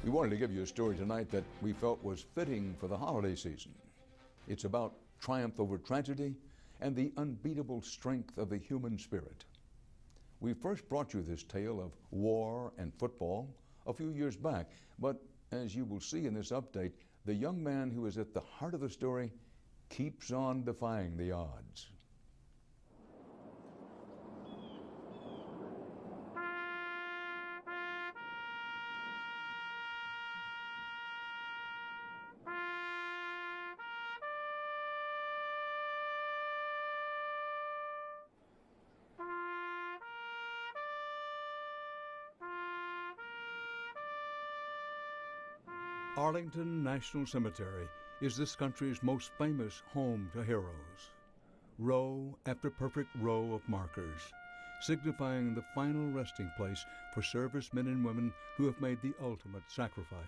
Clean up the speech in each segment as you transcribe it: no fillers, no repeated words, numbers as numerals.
We wanted to give you a story tonight that we felt was fitting for the holiday season. It's about triumph over tragedy and the unbeatable strength of the human spirit. We first brought you this tale of war and football a few years back, but as you will see in this update, the young man who is at the heart of the story keeps on defying the odds. Arlington National Cemetery is this country's most famous home to heroes. Row after perfect row of markers, signifying the final resting place for servicemen and women who have made the ultimate sacrifice.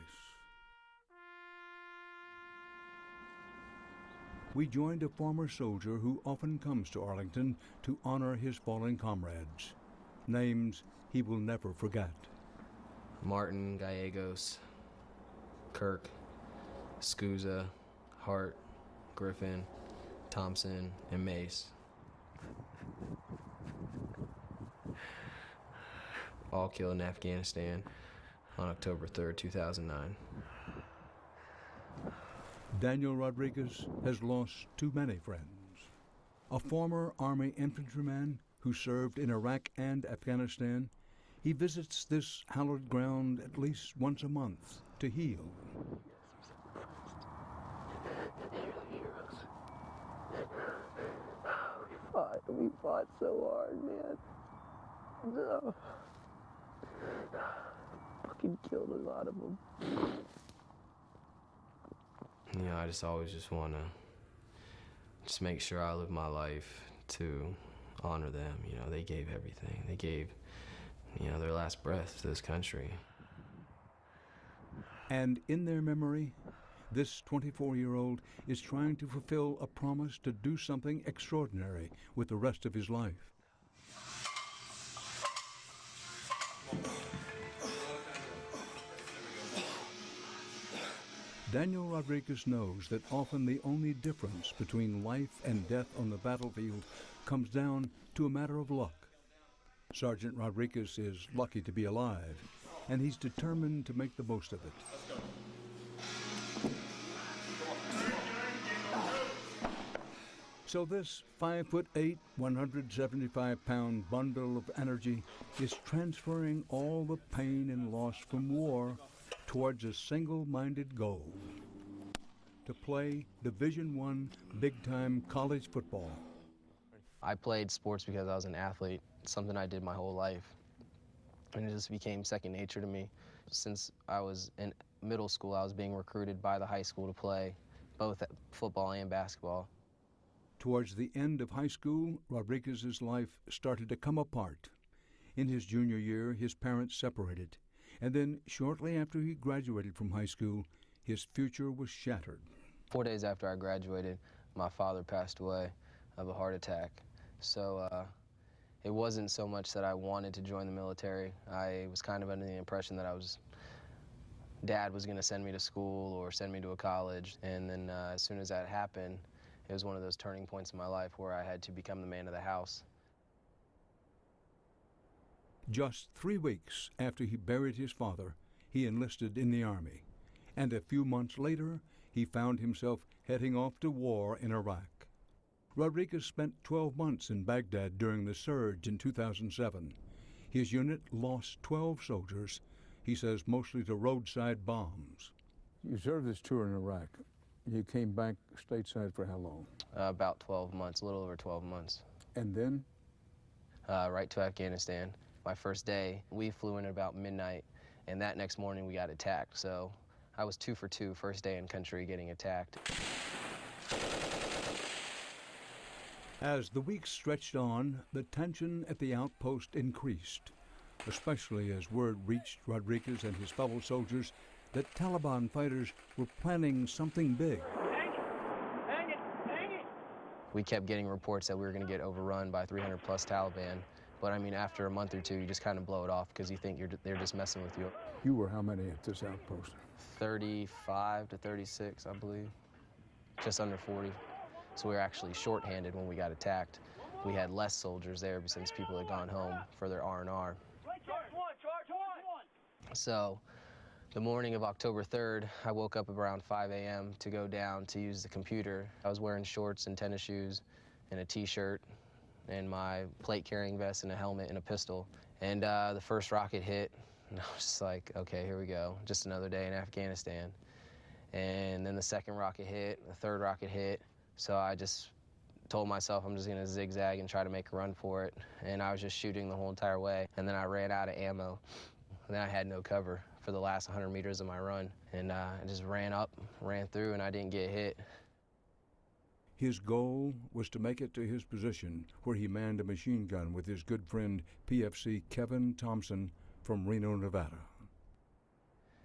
We joined a former soldier who often comes to Arlington to honor his fallen comrades. Names he will never forget. Martin, Gallegos, Kirk, Scusa, Hart, Griffin, Thompson, and Mace. All killed in Afghanistan on October 3rd, 2009. Daniel Rodriguez has lost too many friends. A former Army infantryman who served in Iraq and Afghanistan, he visits this hallowed ground at least once a month to heal. You're the heroes. We fought so hard, man. No. Fucking killed a lot of them. You know, I just always just want to just make sure I live my life to honor them. You know, they gave everything. They gave, you know, their last breath to this country. And in their memory, this 24-year-old is trying to fulfill a promise to do something extraordinary with the rest of his life. Daniel Rodriguez knows that often the only difference between life and death on the battlefield comes down to a matter of luck. Sergeant Rodriguez is lucky to be alive, and he's determined to make the most of it. So this 5'8", 175-pound bundle of energy is transferring all the pain and loss from war towards a single-minded goal: to play Division I big-time college football. I played sports because I was an athlete. It's something I did my whole life. And it just became second nature to me. Since I was in middle school, I was being recruited by the high school to play both football and basketball. Towards the end of high school, Rodriguez's life started to come apart. In his junior year, his parents separated. And then, shortly after he graduated from high school, his future was shattered. 4 days after I graduated, my father passed away of a heart attack. So it wasn't so much that I wanted to join the military. I was kind of under the impression that Dad was going to send me to school or send me to a college. And then as soon as that happened, it was one of those turning points in my life where I had to become the man of the house. Just 3 weeks after he buried his father, he enlisted in the Army. And a few months later, he found himself heading off to war in Iraq. Rodriguez spent 12 months in Baghdad during the surge in 2007. His unit lost 12 soldiers, he says mostly to roadside bombs. You served this tour in Iraq. You came back stateside for how long? About 12 months, a little over 12 months. And then? Right to Afghanistan. My first day, we flew in at about midnight, and that next morning we got attacked. So I was 2 for 2, first day in country getting attacked. As the weeks stretched on, the tension at the outpost increased, especially as word reached Rodriguez and his fellow soldiers that Taliban fighters were planning something big. Hang it! We kept getting reports that we were going to get overrun by 300-plus Taliban. But I mean, after a month or two, you just kind of blow it off because you think they're just messing with you. You were how many at this outpost? 35 to 36, I believe. Just under 40. So we were actually shorthanded when we got attacked. We had less soldiers there since people had gone home for their R&R. So the morning of October 3rd, I woke up around 5 a.m. to go down to use the computer. I was wearing shorts and tennis shoes and a t-shirt and my plate-carrying vest and a helmet and a pistol. And the first rocket hit, and I was just like, okay, here we go. Just another day in Afghanistan. And then the second rocket hit, the third rocket hit. So I just told myself I'm just gonna zigzag and try to make a run for it. And I was just shooting the whole entire way. And then I ran out of ammo. And then I had no cover for the last 100 meters of my run. And I just ran up, ran through, and I didn't get hit. His goal was to make it to his position, where he manned a machine gun with his good friend PFC Kevin Thompson from Reno, Nevada.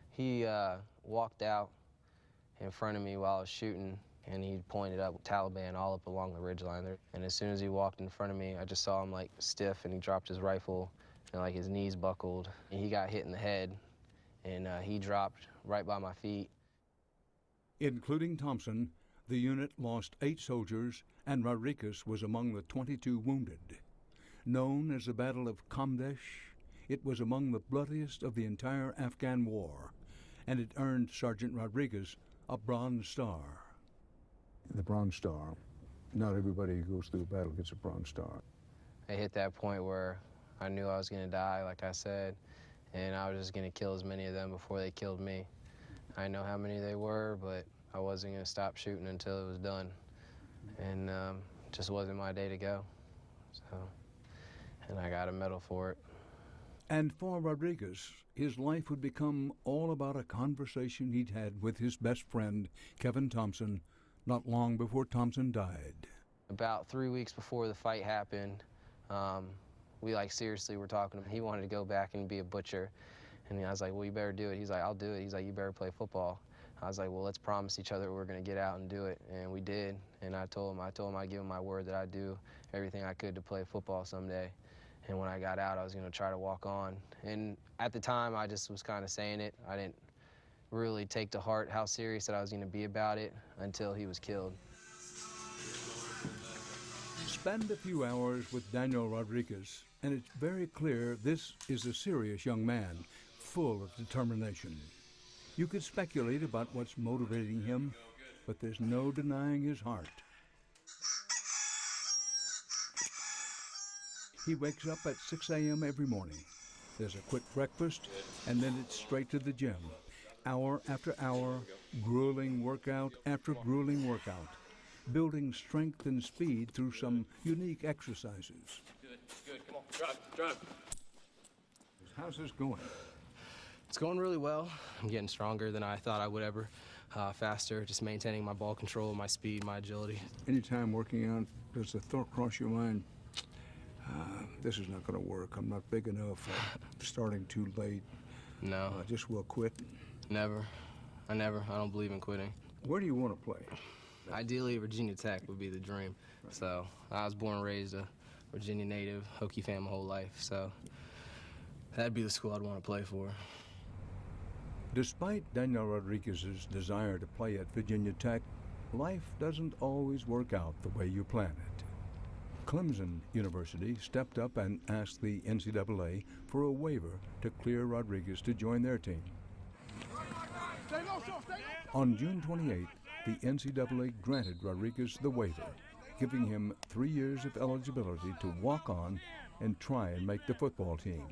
He walked out in front of me while I was shooting, and he pointed up Taliban all up along the ridgeline there. And as soon as he walked in front of me, I just saw him like stiff, and he dropped his rifle, and like his knees buckled. And he got hit in the head, and he dropped right by my feet. Including Thompson, the unit lost 8 soldiers, and Rodriguez was among the 22 wounded. Known as the Battle of Kamdesh, it was among the bloodiest of the entire Afghan war, and it earned Sergeant Rodriguez a Bronze Star. The Bronze Star, not everybody who goes through a battle gets a Bronze Star. I hit that point where I knew I was gonna die, like I said, and I was just gonna kill as many of them before they killed me. I know how many they were, but I wasn't gonna stop shooting until it was done. And just wasn't my day to go. So, and I got a medal for it. And for Rodriguez, his life would become all about a conversation he'd had with his best friend, Kevin Thompson, not long before Thompson died. About 3 weeks before the fight happened, we like seriously were talking. He wanted to go back and be a butcher. And I was like, well, you better do it. He's like, I'll do it. He's like, you better play football. I was like, well, let's promise each other we're gonna get out and do it. And we did. And I told him I'd give him my word that I'd do everything I could to play football someday. And when I got out, I was gonna try to walk on. And at the time, I just was kind of saying it. I didn't really take to heart how serious that I was gonna be about it until he was killed. Spend a few hours with Daniel Rodriguez, and it's very clear this is a serious young man, full of determination. You could speculate about what's motivating him, but there's no denying his heart. He wakes up at 6 a.m. every morning. There's a quick breakfast, and then it's straight to the gym. Hour after hour, grueling workout after grueling workout, building strength and speed through some unique exercises. Good, come on, drive. How's this going? It's going really well. I'm getting stronger than I thought I would ever. Faster, just maintaining my ball control, my speed, my agility. Anytime working out, does the thought cross your mind, this is not going to work, I'm not big enough, starting too late, No, I just will quit? never. I don't believe in quitting. Where do you want to play? Ideally, Virginia Tech would be the dream. Right. So I was born and raised a Virginia native, Hokie fan my whole life, so that'd be the school I'd want to play for. Despite Daniel Rodriguez's desire to play at Virginia Tech, life doesn't always work out the way you plan it. Clemson University stepped up and asked the NCAA for a waiver to clear Rodriguez to join their team. On June 28th, the NCAA granted Rodriguez the waiver, giving him 3 years of eligibility to walk on and try and make the football team.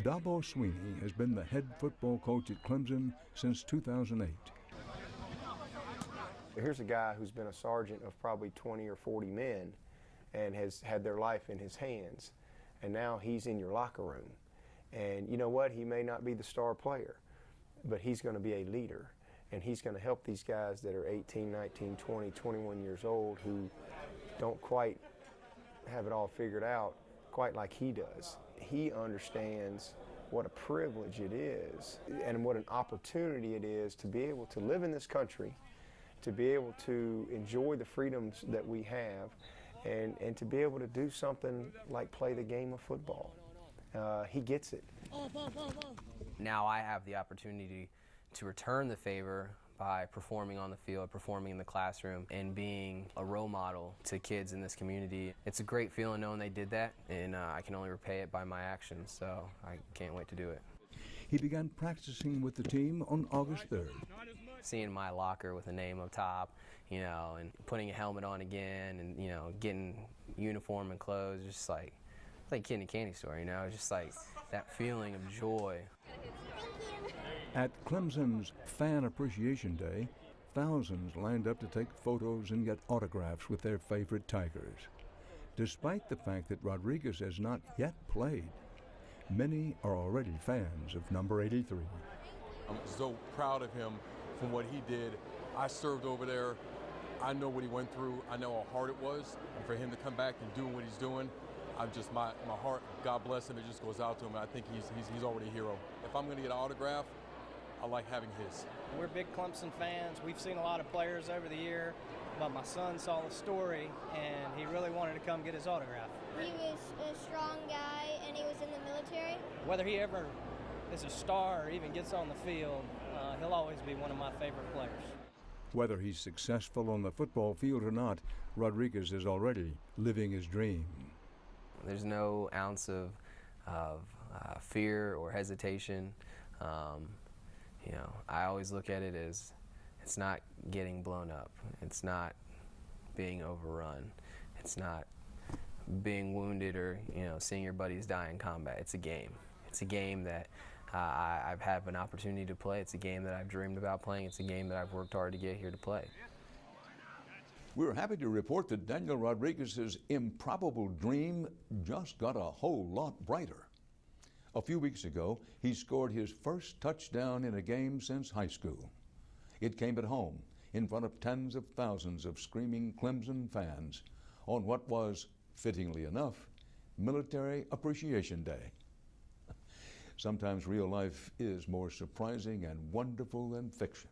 Dabo Swinney has been the head football coach at Clemson since 2008. Here's a guy who's been a sergeant of probably 20 or 40 men and has had their life in his hands, and now he's in your locker room. And you know what? He may not be the star player, but he's going to be a leader, and he's going to help these guys that are 18, 19, 20, 21 years old who don't quite have it all figured out quite like he does. He understands what a privilege it is and what an opportunity it is to be able to live in this country, to be able to enjoy the freedoms that we have, and to be able to do something like play the game of football. He gets it. Now I have the opportunity to return the favor by performing on the field, performing in the classroom, and being a role model to kids in this community. It's a great feeling knowing they did that, and I can only repay it by my actions, so I can't wait to do it. He began practicing with the team on August 3rd. Seeing my locker with a name up top, you know, and putting a helmet on again, and, you know, getting uniform and clothes, just like a kid in a candy store, you know, just like that feeling of joy. At Clemson's Fan Appreciation Day, thousands lined up to take photos and get autographs with their favorite Tigers. Despite the fact that Rodriguez has not yet played, many are already fans of number 83. I'm so proud of him from what he did. I served over there. I know what he went through. I know how hard it was. And for him to come back and do what he's doing, I'm just, my heart, God bless him, it just goes out to him. I think he's already a hero. If I'm going to get an autograph, I like having his. We're big Clemson fans. We've seen a lot of players over the year, but my son saw the story and he really wanted to come get his autograph. He was a strong guy and he was in the military. Whether he ever is a star or even gets on the field, he'll always be one of my favorite players. Whether he's successful on the football field or not, Rodriguez is already living his dream. There's no ounce of fear or hesitation. You know, I always look at it as it's not getting blown up. It's not being overrun. It's not being wounded or, you know, seeing your buddies die in combat. It's a game. It's a game that I've had an opportunity to play. It's a game that I've dreamed about playing. It's a game that I've worked hard to get here to play. We're happy to report that Daniel Rodriguez's improbable dream just got a whole lot brighter. A few weeks ago, he scored his first touchdown in a game since high school. It came at home, in front of tens of thousands of screaming Clemson fans, on what was, fittingly enough, Military Appreciation Day. Sometimes real life is more surprising and wonderful than fiction.